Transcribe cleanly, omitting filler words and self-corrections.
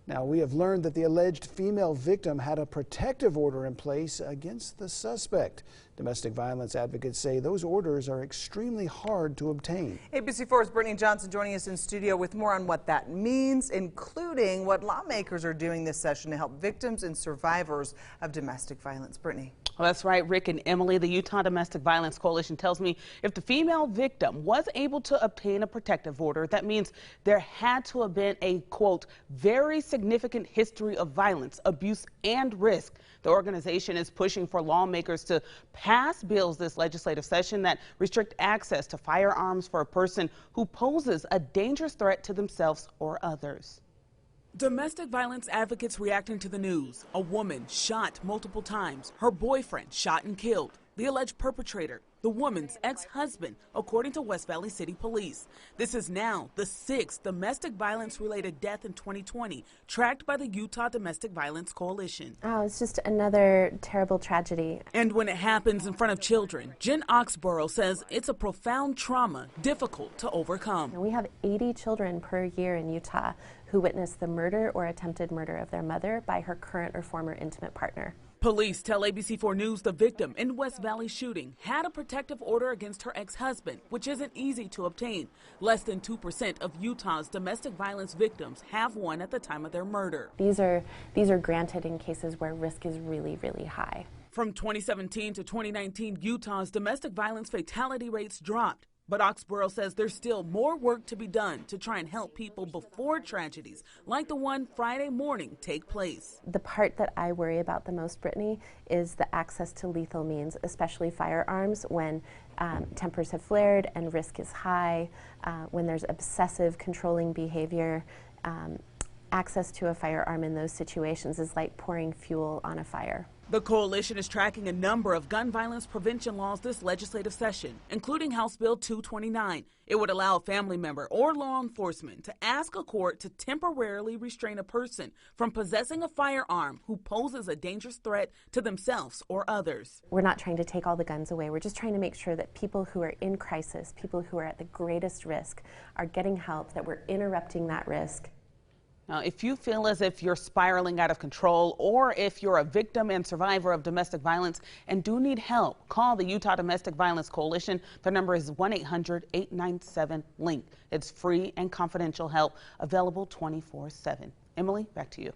Now, we have learned that the alleged female victim had a protective order in place against the suspect. Domestic violence advocates say those orders are extremely hard to obtain. ABC4's Brittany Johnson joining us in studio with more on what that means, including what lawmakers are doing this session to help victims and survivors of domestic violence. Brittany. Well, that's right, Rick and Emily. The Utah Domestic Violence Coalition tells me if the female victim was able to obtain a protective order, that means there had to have been a, quote, very significant history of violence, abuse, and risk. The organization is pushing for lawmakers to pass bills this legislative session that restrict access to firearms for a person who poses a dangerous threat to themselves or others. Domestic violence advocates reacting to the news. A woman shot multiple times. Her boyfriend shot and killed. The alleged perpetrator, the woman's ex-husband, according to West Valley City Police. This is now the 6th domestic violence-related death in 2020, tracked by the Utah Domestic Violence Coalition. Oh, it's just another terrible tragedy. And when it happens in front of children, Jen Oxborough says it's a profound trauma, difficult to overcome. We have 80 children per year in Utah who witnessed the murder or attempted murder of their mother by her current or former intimate partner. Police tell ABC4 News the victim in West Valley shooting had a protective order against her ex-husband, which isn't easy to obtain. Less than 2% of Utah's domestic violence victims have one at the time of their murder. These are granted in cases where risk is really, really high. From 2017 to 2019, Utah's domestic violence fatality rates dropped. But Oxborough says there's still more work to be done to try and help people before tragedies like the one Friday morning take place. The part that I worry about the most, Brittany, is the access to lethal means, especially firearms, when tempers have flared and risk is high, when there's obsessive controlling behavior. Access to a firearm in those situations is like pouring fuel on a fire. The coalition is tracking a number of gun violence prevention laws this legislative session, including House Bill 229. It would allow a family member or law enforcement to ask a court to temporarily restrain a person from possessing a firearm who poses a dangerous threat to themselves or others. We're not trying to take all the guns away. We're just trying to make sure that people who are in crisis, people who are at the greatest risk, are getting help, that we're interrupting that risk. Now, if you feel as if you're spiraling out of control, or if you're a victim and survivor of domestic violence and do need help, call the Utah Domestic Violence Coalition. The number is 1-800-897-LINK. It's free and confidential help available 24/7. Emily, back to you.